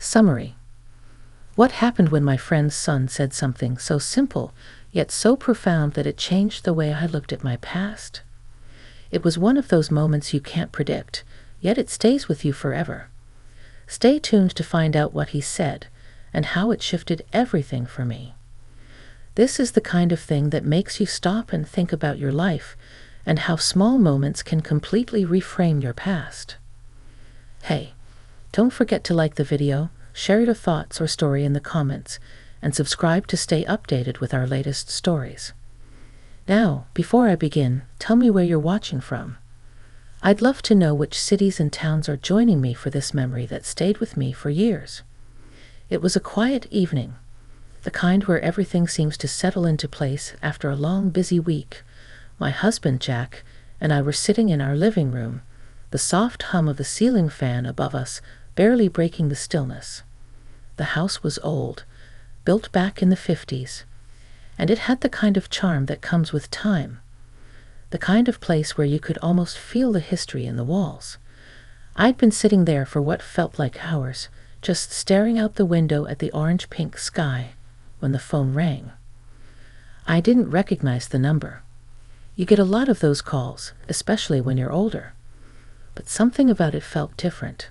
Summary. What happened when my friend's son said something so simple, yet so profound that it changed the way I looked at my past? It was one of those moments you can't predict, yet it stays with you forever. Stay tuned to find out what he said and how it shifted everything for me. This is the kind of thing that makes you stop and think about your life and how small moments can completely reframe your past. Hey, don't forget to like the video, share your thoughts or story in the comments, and subscribe to stay updated with our latest stories. Now, before I begin, tell me where you're watching from. I'd love to know which cities and towns are joining me for this memory that stayed with me for years. It was a quiet evening, the kind where everything seems to settle into place after a long, busy week. My husband, Jack, and I were sitting in our living room, the soft hum of the ceiling fan above us barely breaking the stillness. The house was old, built back in the 50s, and it had the kind of charm that comes with time, the kind of place where you could almost feel the history in the walls. I'd been sitting there for what felt like hours, just staring out the window at the orange-pink sky, when the phone rang. I didn't recognize the number. You get a lot of those calls, especially when you're older. But something about it felt different.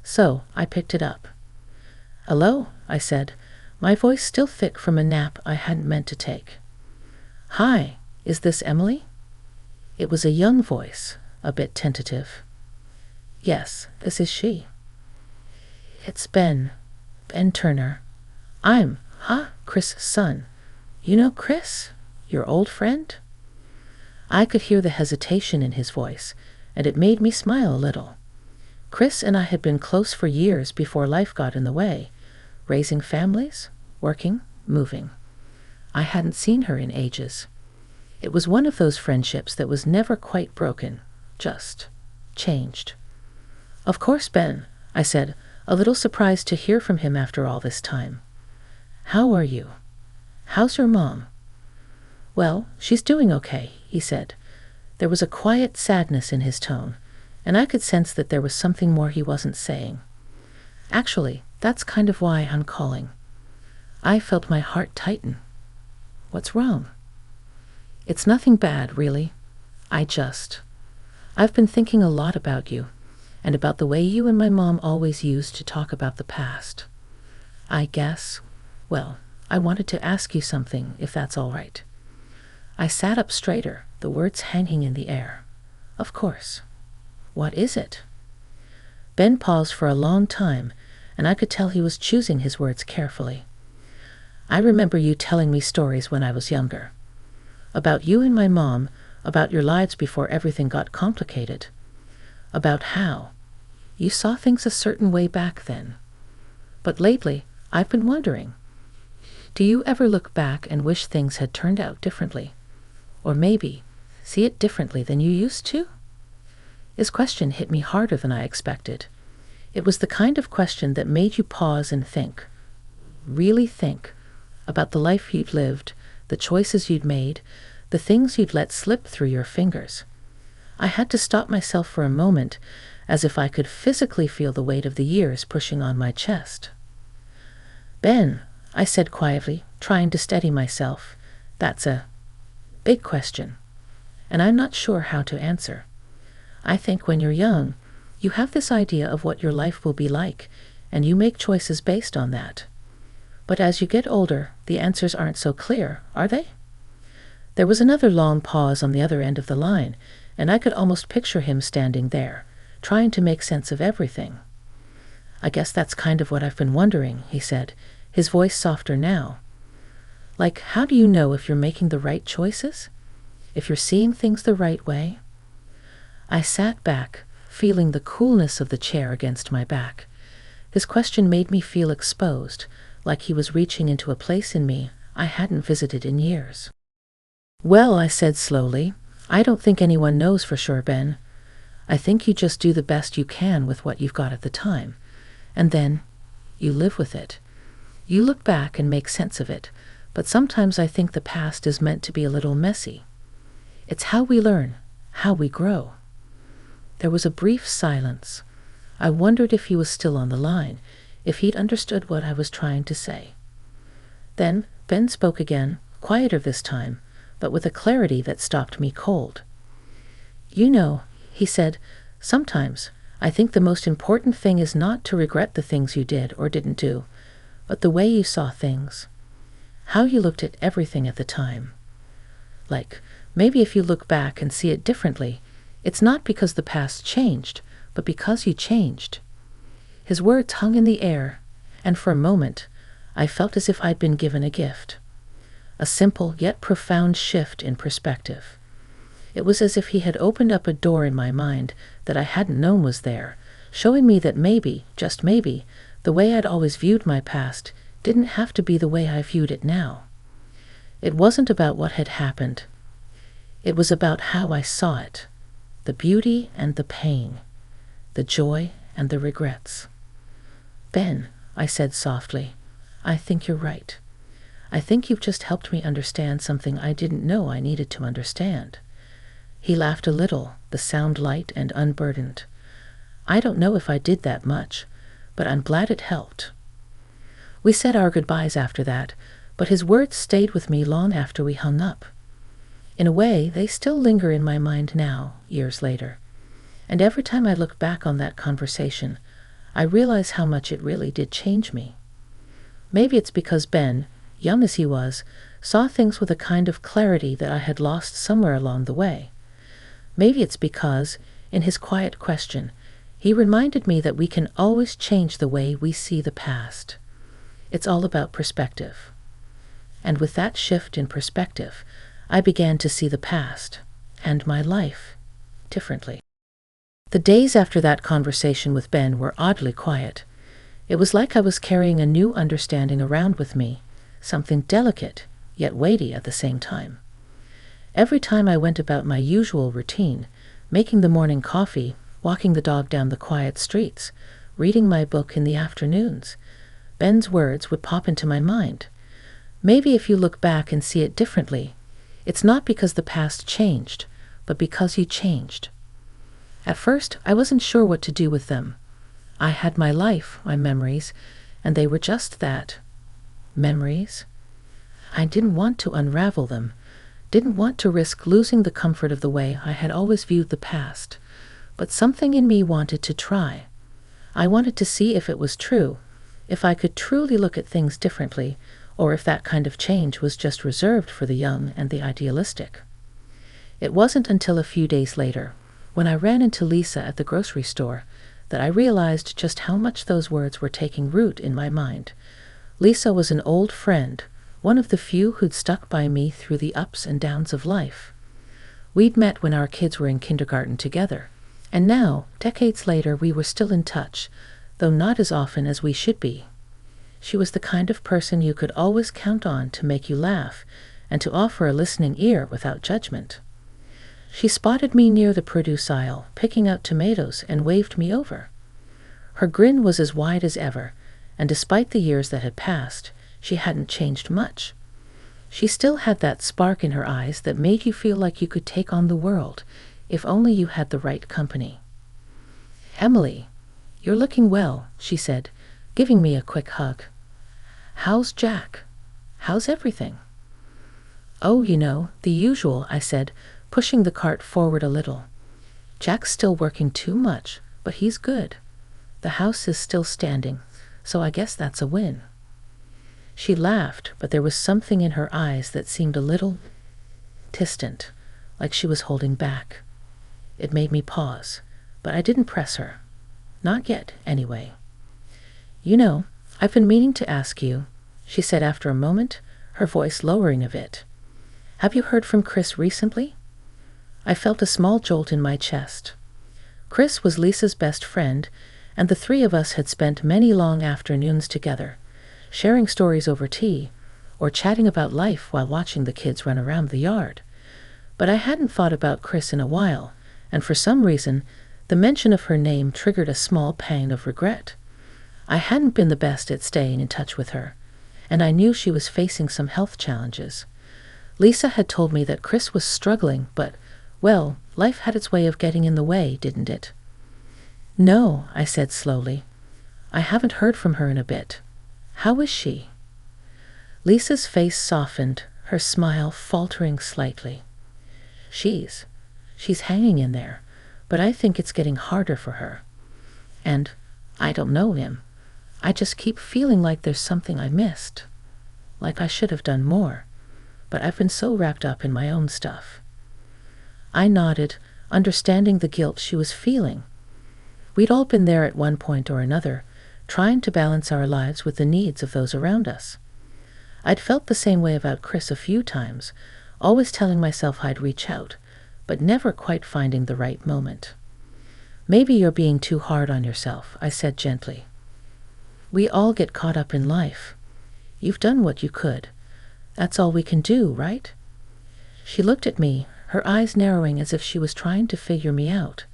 So I picked it up. "Hello," I said, my voice still thick from a nap I hadn't meant to take. "Hi, is this Emily?" It was a young voice, a bit tentative. "Yes, this is she." "It's Ben Turner. I'm, Chris' son. You know Chris? Your old friend?" I could hear the hesitation in his voice, and it made me smile a little. Chris and I had been close for years before life got in the way, raising families, working, moving. I hadn't seen her in ages. It was one of those friendships that was never quite broken, just changed. "Of course, Ben," I said, a little surprised to hear from him after all this time. "How are you? How's your mom?" "Well, she's doing okay," he said. There was a quiet sadness in his tone, and I could sense that there was something more he wasn't saying. "Actually, that's kind of why I'm calling." I felt my heart tighten. "What's wrong?" "It's nothing bad, really. I've been thinking a lot about you, and about the way you and my mom always used to talk about the past. I wanted to ask you something, if that's all right." I sat up straighter, the words hanging in the air. "Of course. What is it?" Ben paused for a long time, and I could tell he was choosing his words carefully. "I remember you telling me stories when I was younger. About you and my mom, about your lives before everything got complicated. About how you saw things a certain way back then. But lately, I've been wondering, do you ever look back and wish things had turned out differently? Or maybe see it differently than you used to?" His question hit me harder than I expected. It was the kind of question that made you pause and think, really think, about the life you'd lived, the choices you'd made, the things you'd let slip through your fingers. I had to stop myself for a moment, as if I could physically feel the weight of the years pushing on my chest. "Ben," I said quietly, trying to steady myself, "that's a big question, and I'm not sure how to answer. I think when you're young, you have this idea of what your life will be like, and you make choices based on that. But as you get older, the answers aren't so clear, are they?" There was another long pause on the other end of the line, and I could almost picture him standing there, trying to make sense of everything. "I guess that's kind of what I've been wondering," he said, his voice softer now. "Like, how do you know if you're making the right choices? If you're seeing things the right way?" I sat back, feeling the coolness of the chair against my back. His question made me feel exposed, like he was reaching into a place in me I hadn't visited in years. "Well," I said slowly, "I don't think anyone knows for sure, Ben. I think you just do the best you can with what you've got at the time. And then you live with it. You look back and make sense of it, but sometimes I think the past is meant to be a little messy. It's how we learn, how we grow." There was a brief silence. I wondered if he was still on the line, if he'd understood what I was trying to say. Then Ben spoke again, quieter this time, but with a clarity that stopped me cold. "You know," he said, "sometimes I think the most important thing is not to regret the things you did or didn't do, but the way you saw things. How you looked at everything at the time. Like, maybe if you look back and see it differently, it's not because the past changed, but because you changed." His words hung in the air, and for a moment, I felt as if I'd been given a gift. A simple yet profound shift in perspective. It was as if he had opened up a door in my mind that I hadn't known was there, showing me that maybe, just maybe, the way I'd always viewed my past didn't have to be the way I viewed it now. It wasn't about what had happened. It was about how I saw it, the beauty and the pain, the joy and the regrets. "Ben," I said softly, "I think you're right. I think you've just helped me understand something I didn't know I needed to understand." He laughed a little, the sound light and unburdened. "I don't know if I did that much, but I'm glad it helped." We said our goodbyes after that, but his words stayed with me long after we hung up. In a way, they still linger in my mind now, years later. And every time I look back on that conversation, I realize how much it really did change me. Maybe it's because Ben, young as he was, saw things with a kind of clarity that I had lost somewhere along the way. Maybe it's because, in his quiet question, he reminded me that we can always change the way we see the past. It's all about perspective. And with that shift in perspective, I began to see the past, and my life, differently. The days after that conversation with Ben were oddly quiet. It was like I was carrying a new understanding around with me, something delicate, yet weighty at the same time. Every time I went about my usual routine, making the morning coffee, walking the dog down the quiet streets, reading my book in the afternoons, Ben's words would pop into my mind. Maybe if you look back and see it differently, it's not because the past changed, but because you changed. At first, I wasn't sure what to do with them. I had my life, my memories, and they were just that. Memories. I didn't want to unravel them, didn't want to risk losing the comfort of the way I had always viewed the past, but something in me wanted to try. I wanted to see if it was true, if I could truly look at things differently, or if that kind of change was just reserved for the young and the idealistic. It wasn't until a few days later, when I ran into Lisa at the grocery store, that I realized just how much those words were taking root in my mind. Lisa was an old friend, one of the few who'd stuck by me through the ups and downs of life. We'd met when our kids were in kindergarten together, and now, decades later, we were still in touch, though not as often as we should be. She was the kind of person you could always count on to make you laugh and to offer a listening ear without judgment. She spotted me near the produce aisle, picking out tomatoes, and waved me over. Her grin was as wide as ever, and despite the years that had passed, she hadn't changed much. She still had that spark in her eyes that made you feel like you could take on the world, if only you had the right company. "Emily, you're looking well," she said, giving me a quick hug. "How's Jack? How's everything?" "Oh, the usual," I said, pushing the cart forward a little. "Jack's still working too much, but he's good. The house is still standing, so I guess that's a win." She laughed, but there was something in her eyes that seemed a little distant, like she was holding back. It made me pause, but I didn't press her. Not yet, anyway. "I've been meaning to ask you," she said after a moment, her voice lowering a bit. "Have you heard from Chris recently?" I felt a small jolt in my chest. Chris was Lisa's best friend, and the three of us had spent many long afternoons together, sharing stories over tea, or chatting about life while watching the kids run around the yard. But I hadn't thought about Chris in a while, and for some reason, the mention of her name triggered a small pang of regret. I hadn't been the best at staying in touch with her, and I knew she was facing some health challenges. Lisa had told me that Chris was struggling, but, well, life had its way of getting in the way, didn't it? "No," I said slowly. I haven't heard from her in a bit. How is she?" Lisa's face softened, her smile faltering slightly. She's hanging in there, but I think it's getting harder for her. And I don't know him. I just keep feeling like there's something I missed. Like I should have done more, but I've been so wrapped up in my own stuff." I nodded, understanding the guilt she was feeling. We'd all been there at one point or another, trying to balance our lives with the needs of those around us. I'd felt the same way about Chris a few times, always telling myself I'd reach out, but never quite finding the right moment. "Maybe you're being too hard on yourself," I said gently. "We all get caught up in life. You've done what you could. That's all we can do, right?" She looked at me, her eyes narrowing as if she was trying to figure me out.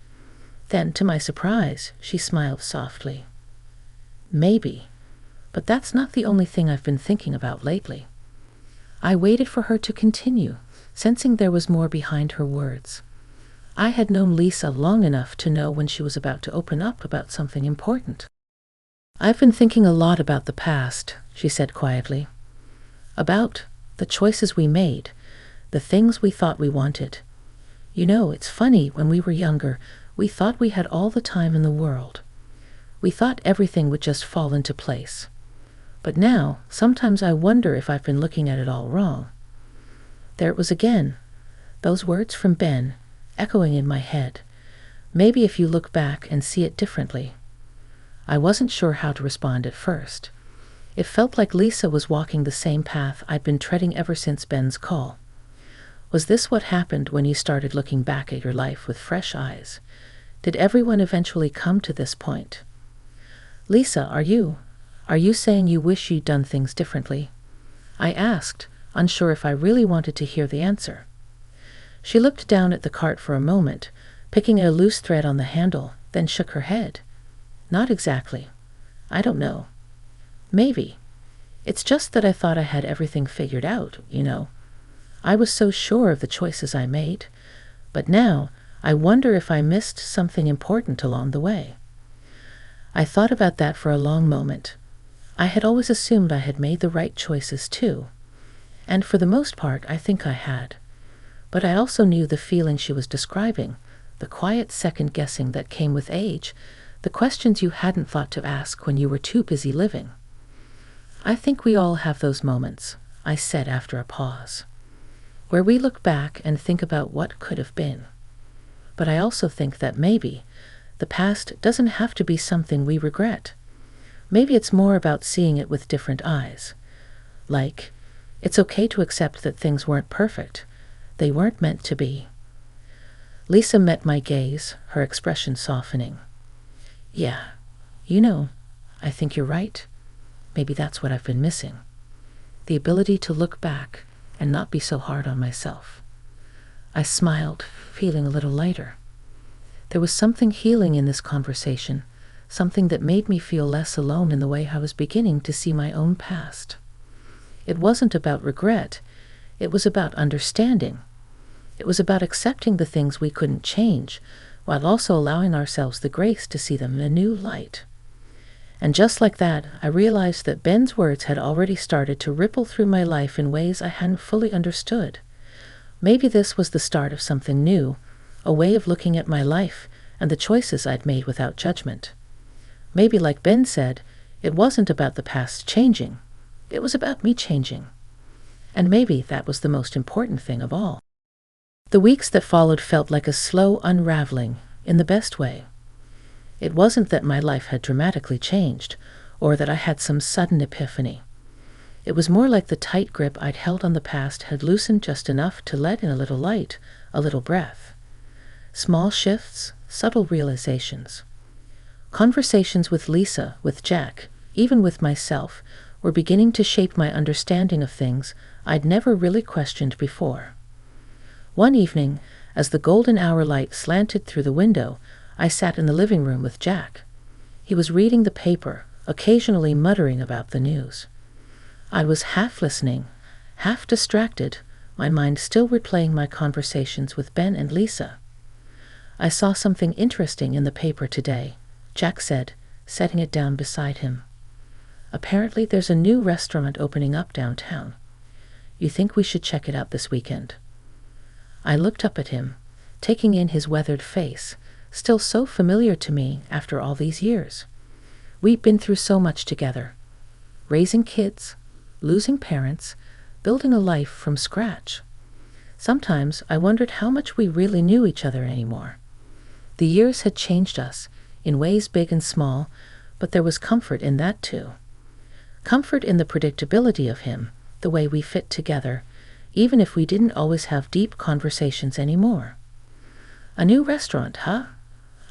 Then, to my surprise, she smiled softly. "Maybe, but that's not the only thing I've been thinking about lately." I waited for her to continue, sensing there was more behind her words. I had known Lisa long enough to know when she was about to open up about something important. "I've been thinking a lot about the past," she said quietly. "About the choices we made, the things we thought we wanted. You know, it's funny, when we were younger, we thought we had all the time in the world. We thought everything would just fall into place. But now, sometimes I wonder if I've been looking at it all wrong." There it was again, those words from Ben, echoing in my head. Maybe if you look back and see it differently. I wasn't sure how to respond at first. It felt like Lisa was walking the same path I'd been treading ever since Ben's call. Was this what happened when you started looking back at your life with fresh eyes? Did everyone eventually come to this point? "Lisa, are you saying you wish you'd done things differently?" I asked, unsure if I really wanted to hear the answer. She looked down at the cart for a moment, picking at a loose thread on the handle, then shook her head. "Not exactly. I don't know. Maybe. It's just that I thought I had everything figured out, you know. I was so sure of the choices I made, but now I wonder if I missed something important along the way." I thought about that for a long moment. I had always assumed I had made the right choices too, and for the most part I think I had. But I also knew the feeling she was describing, the quiet second-guessing that came with age, the questions you hadn't thought to ask when you were too busy living. "I think we all have those moments," I said after a pause, "where we look back and think about what could have been. But I also think that maybe the past doesn't have to be something we regret. Maybe it's more about seeing it with different eyes. Like, it's okay to accept that things weren't perfect. They weren't meant to be." Lisa met my gaze, her expression softening. "Yeah, you know, I think you're right. Maybe that's what I've been missing. The ability to look back and not be so hard on myself." I smiled, feeling a little lighter. There was something healing in this conversation, something that made me feel less alone in the way I was beginning to see my own past. It wasn't about regret, it was about understanding. It was about accepting the things we couldn't change, while also allowing ourselves the grace to see them in a new light. And just like that, I realized that Ben's words had already started to ripple through my life in ways I hadn't fully understood. Maybe this was the start of something new, a way of looking at my life and the choices I'd made without judgment. Maybe, like Ben said, it wasn't about the past changing. It was about me changing. And maybe that was the most important thing of all. The weeks that followed felt like a slow unraveling, in the best way. It wasn't that my life had dramatically changed, or that I had some sudden epiphany. It was more like the tight grip I'd held on the past had loosened just enough to let in a little light, a little breath. Small shifts, subtle realizations. Conversations with Lisa, with Jack, even with myself, were beginning to shape my understanding of things I'd never really questioned before. One evening, as the golden hour light slanted through the window, I sat in the living room with Jack. He was reading the paper, occasionally muttering about the news. I was half listening, half distracted, my mind still replaying my conversations with Ben and Lisa. "I saw something interesting in the paper today," Jack said, setting it down beside him. "Apparently there's a new restaurant opening up downtown. You think we should check it out this weekend?" I looked up at him, taking in his weathered face, still so familiar to me after all these years. We'd been through so much together. Raising kids, losing parents, building a life from scratch. Sometimes I wondered how much we really knew each other anymore. The years had changed us, in ways big and small, but there was comfort in that too. Comfort in the predictability of him, the way we fit together, even if we didn't always have deep conversations anymore. "A new restaurant, huh?"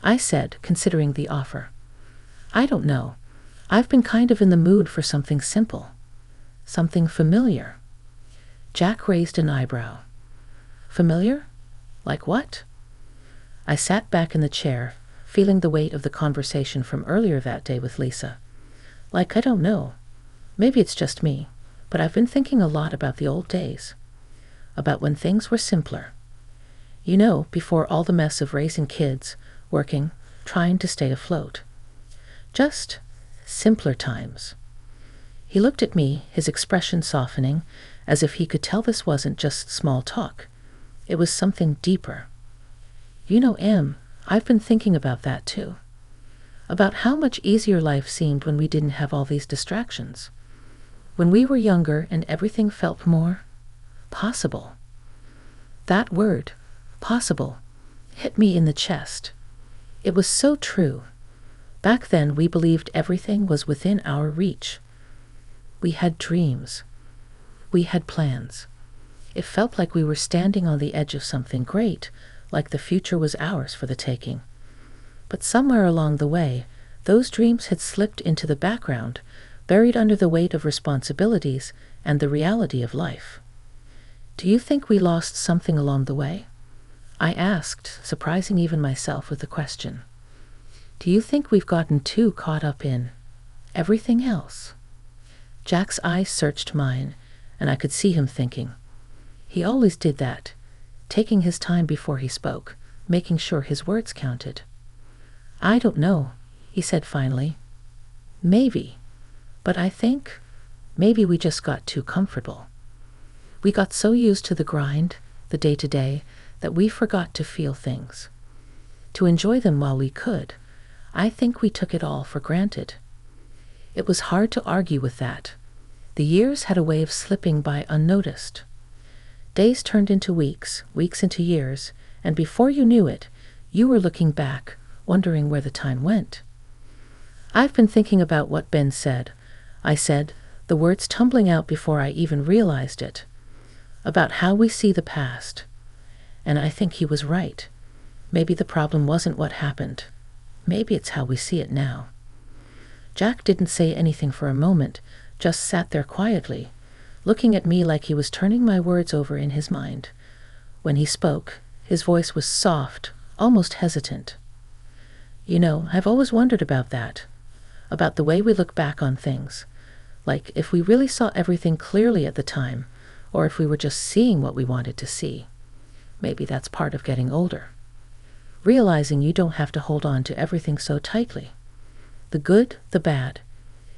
I said, considering the offer. "I don't know. I've been kind of in the mood for something simple. Something familiar." Jack raised an eyebrow. "Familiar? Like what?" I sat back in the chair, feeling the weight of the conversation from earlier that day with Lisa. "Like, I don't know. Maybe it's just me, but I've been thinking a lot about the old days. About when things were simpler. You know, before all the mess of raising kids, working, trying to stay afloat. Just simpler times." He looked at me, his expression softening, as if he could tell this wasn't just small talk. It was something deeper. "You know, Em, I've been thinking about that too. About how much easier life seemed when we didn't have all these distractions. When we were younger and everything felt more possible." That word, possible, hit me in the chest. It was so true. Back then we believed everything was within our reach. We had dreams. We had plans. It felt like we were standing on the edge of something great, like the future was ours for the taking. But somewhere along the way, those dreams had slipped into the background, buried under the weight of responsibilities and the reality of life. "Do you think we lost something along the way?" I asked, surprising even myself with the question. "Do you think we've gotten too caught up in everything else?" Jack's eyes searched mine, and I could see him thinking. He always did that, taking his time before he spoke, making sure his words counted. "I don't know," he said finally. "Maybe. But I think maybe we just got too comfortable. We got so used to the grind, the day-to-day, that we forgot to feel things. To enjoy them while we could. I think we took it all for granted." It was hard to argue with that. The years had a way of slipping by unnoticed. Days turned into weeks, weeks into years, and before you knew it, you were looking back, wondering where the time went. "I've been thinking about what Ben said," I said, the words tumbling out before I even realized it. "About how we see the past. And I think he was right. Maybe the problem wasn't what happened. Maybe it's how we see it now." Jack didn't say anything for a moment, just sat there quietly, looking at me like he was turning my words over in his mind. When he spoke, his voice was soft, almost hesitant. "You know, I've always wondered about that. About the way we look back on things. Like if we really saw everything clearly at the time, or if we were just seeing what we wanted to see. Maybe that's part of getting older. Realizing you don't have to hold on to everything so tightly. The good, the bad,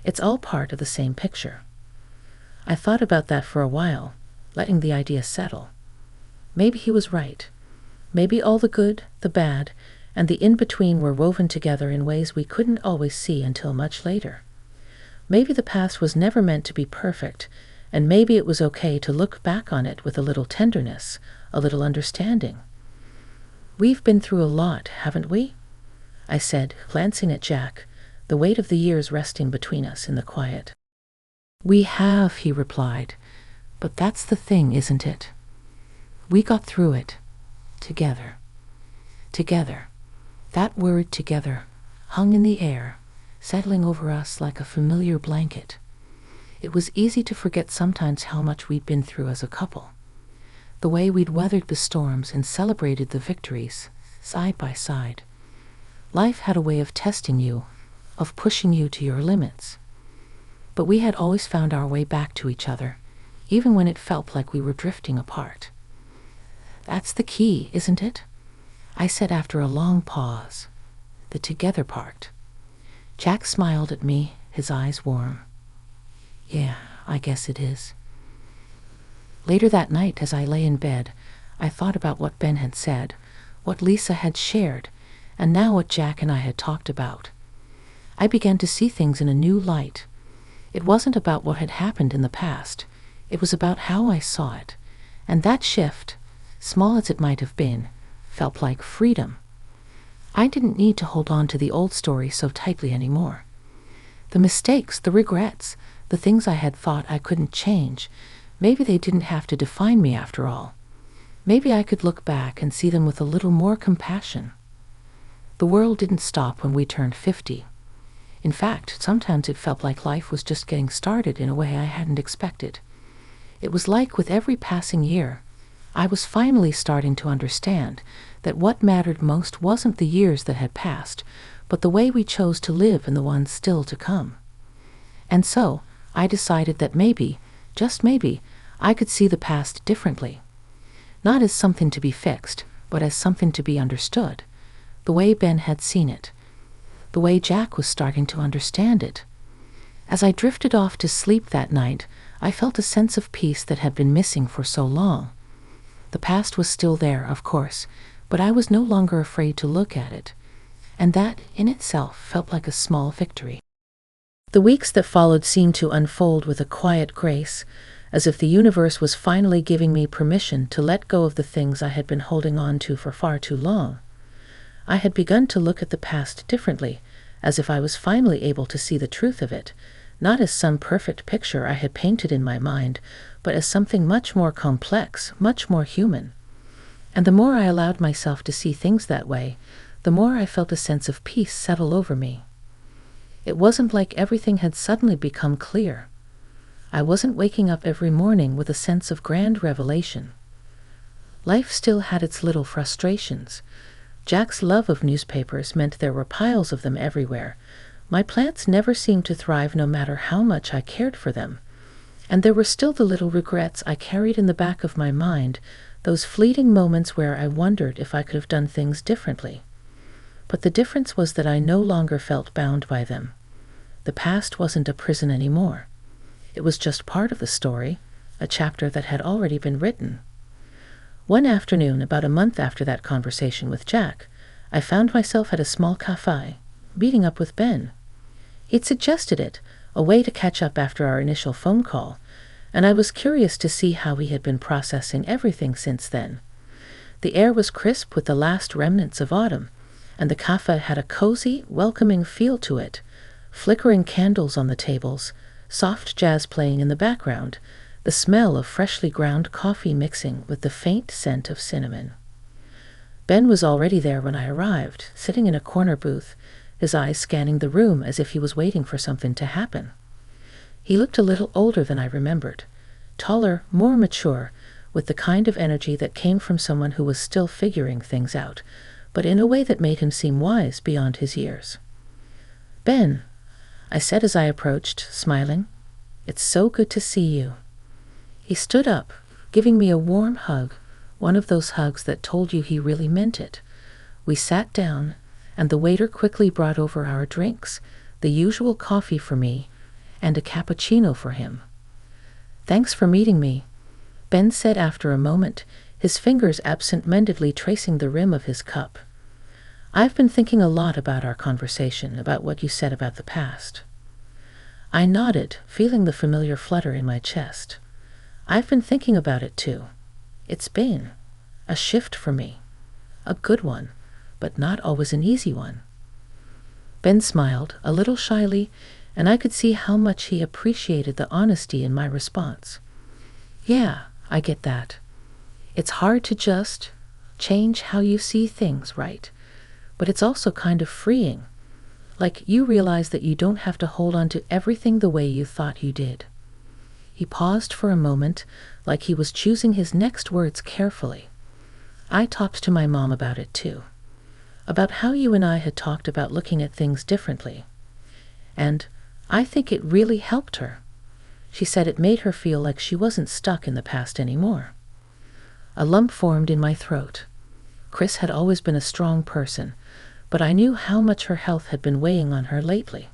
it's all part of the same picture." I thought about that for a while, letting the idea settle. Maybe he was right. Maybe all the good, the bad, and the in-between were woven together in ways we couldn't always see until much later. Maybe the past was never meant to be perfect, and maybe it was okay to look back on it with a little tenderness, a little understanding. "We've been through a lot, haven't we?" I said, glancing at Jack, the weight of the years resting between us in the quiet. "We have," he replied, "but that's the thing, isn't it? We got through it. Together. Together." That word, together, hung in the air, settling over us like a familiar blanket. It was easy to forget sometimes how much we'd been through as a couple. The way we'd weathered the storms and celebrated the victories, side by side. Life had a way of testing you, of pushing you to your limits. But we had always found our way back to each other, even when it felt like we were drifting apart. "That's the key, isn't it?" I said after a long pause. "The together part." Jack smiled at me, his eyes warm. Yeah, I guess it is. Later that night, as I lay in bed, I thought about what Ben had said, what Lisa had shared, and now what Jack and I had talked about. I began to see things in a new light. It wasn't about what had happened in the past. It was about how I saw it. And that shift, small as it might have been, felt like freedom. I didn't need to hold on to the old story so tightly anymore. The mistakes, the regrets, the things I had thought I couldn't change, maybe they didn't have to define me after all. Maybe I could look back and see them with a little more compassion. The world didn't stop when we turned 50. In fact, sometimes it felt like life was just getting started in a way I hadn't expected. It was like with every passing year, I was finally starting to understand that what mattered most wasn't the years that had passed, but the way we chose to live in the ones still to come. And so, I decided that maybe, just maybe, I could see the past differently. Not as something to be fixed, but as something to be understood, the way Ben had seen it, the way Jack was starting to understand it. As I drifted off to sleep that night, I felt a sense of peace that had been missing for so long. The past was still there, of course, but I was no longer afraid to look at it, and that, in itself, felt like a small victory. The weeks that followed seemed to unfold with a quiet grace, as if the universe was finally giving me permission to let go of the things I had been holding on to for far too long. I had begun to look at the past differently, as if I was finally able to see the truth of it, not as some perfect picture I had painted in my mind, but as something much more complex, much more human. And the more I allowed myself to see things that way, the more I felt a sense of peace settle over me. It wasn't like everything had suddenly become clear. I wasn't waking up every morning with a sense of grand revelation. Life still had its little frustrations. Jack's love of newspapers meant there were piles of them everywhere. My plants never seemed to thrive no matter how much I cared for them. And there were still the little regrets I carried in the back of my mind, those fleeting moments where I wondered if I could have done things differently. But the difference was that I no longer felt bound by them. The past wasn't a prison anymore. It was just part of the story, a chapter that had already been written. One afternoon, about a month after that conversation with Jack, I found myself at a small cafe, meeting up with Ben. He'd suggested it, a way to catch up after our initial phone call, and I was curious to see how he had been processing everything since then. The air was crisp with the last remnants of autumn, and the cafe had a cozy, welcoming feel to it, flickering candles on the tables, soft jazz playing in the background, the smell of freshly ground coffee mixing with the faint scent of cinnamon. Ben was already there when I arrived, sitting in a corner booth, his eyes scanning the room as if he was waiting for something to happen. He looked a little older than I remembered, taller, more mature, with the kind of energy that came from someone who was still figuring things out, but in a way that made him seem wise beyond his years. "Ben," I said as I approached, smiling, "it's so good to see you." He stood up, giving me a warm hug, one of those hugs that told you he really meant it. We sat down, and the waiter quickly brought over our drinks, the usual coffee for me, and a cappuccino for him. "Thanks for meeting me," Ben said after a moment, his fingers absent-mindedly tracing the rim of his cup. "I've been thinking a lot about our conversation, about what you said about the past." I nodded, feeling the familiar flutter in my chest. "I've been thinking about it too. It's been a shift for me. A good one, but not always an easy one." Ben smiled, a little shyly, and I could see how much he appreciated the honesty in my response. "Yeah, I get that. It's hard to just change how you see things, right? But it's also kind of freeing. Like you realize that you don't have to hold on to everything the way you thought you did." He paused for a moment, like he was choosing his next words carefully. "I talked to my mom about it too. About how you and I had talked about looking at things differently. And I think it really helped her. She said it made her feel like she wasn't stuck in the past anymore." A lump formed in my throat. Chris had always been a strong person, but I knew how much her health had been weighing on her lately.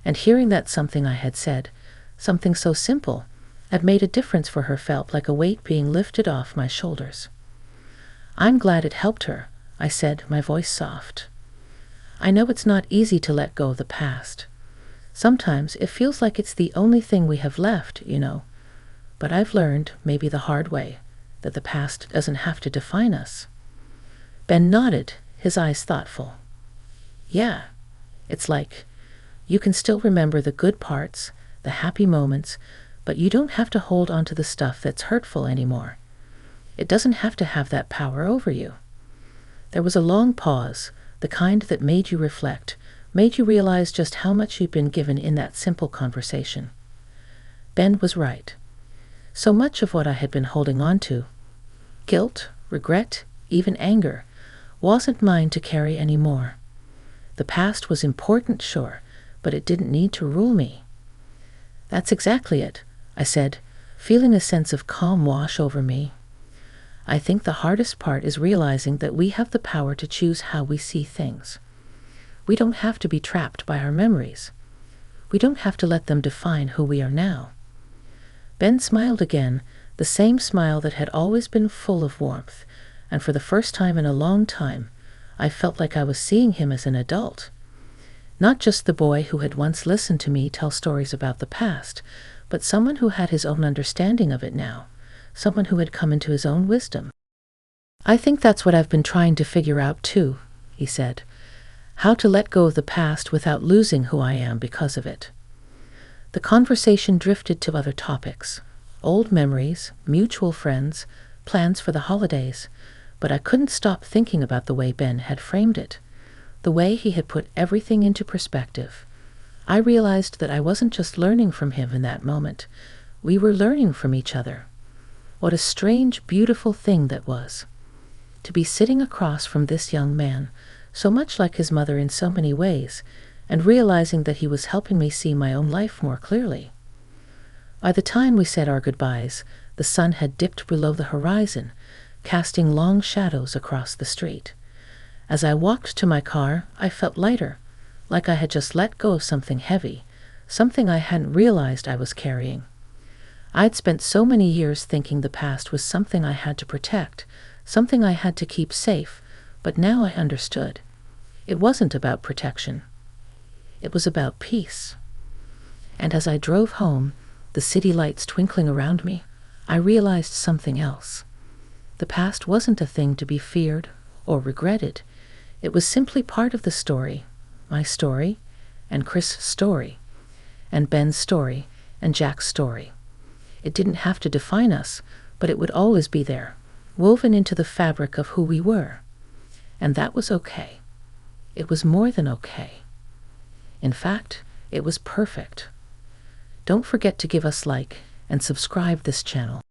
And hearing that something I had said, something so simple, had made a difference for her felt like a weight being lifted off my shoulders. "I'm glad it helped her," I said, my voice soft. "I know it's not easy to let go of the past. Sometimes it feels like it's the only thing we have left, but I've learned, maybe the hard way, that the past doesn't have to define us." Ben nodded, his eyes thoughtful. "Yeah, it's like you can still remember the good parts, the happy moments, but you don't have to hold on to the stuff that's hurtful anymore. It doesn't have to have that power over you." There was a long pause, the kind that made you reflect, made you realize just how much you'd been given in that simple conversation. Ben was right. So much of what I had been holding on to, guilt, regret, even anger, wasn't mine to carry anymore. The past was important, sure, but it didn't need to rule me. "That's exactly it," I said, feeling a sense of calm wash over me. "I think the hardest part is realizing that we have the power to choose how we see things. We don't have to be trapped by our memories. We don't have to let them define who we are now." Ben smiled again, the same smile that had always been full of warmth, and for the first time in a long time, I felt like I was seeing him as an adult. Not just the boy who had once listened to me tell stories about the past, but someone who had his own understanding of it now, someone who had come into his own wisdom. "I think that's what I've been trying to figure out too," he said. "How to let go of the past without losing who I am because of it." The conversation drifted to other topics, old memories, mutual friends, plans for the holidays, but I couldn't stop thinking about the way Ben had framed it, the way he had put everything into perspective. I realized that I wasn't just learning from him in that moment. We were learning from each other. What a strange, beautiful thing that was. To be sitting across from this young man, so much like his mother in so many ways, and realizing that he was helping me see my own life more clearly. By the time we said our goodbyes, the sun had dipped below the horizon, casting long shadows across the street. As I walked to my car, I felt lighter, like I had just let go of something heavy, something I hadn't realized I was carrying. I'd spent so many years thinking the past was something I had to protect, something I had to keep safe, but now I understood. It wasn't about protection. It was about peace. And as I drove home, the city lights twinkling around me, I realized something else. The past wasn't a thing to be feared or regretted. It was simply part of the story, my story, and Chris' story, and Ben's story, and Jack's story. It didn't have to define us, but it would always be there, woven into the fabric of who we were. And that was okay. It was more than okay. In fact, it was perfect. Don't forget to give us like and subscribe this channel.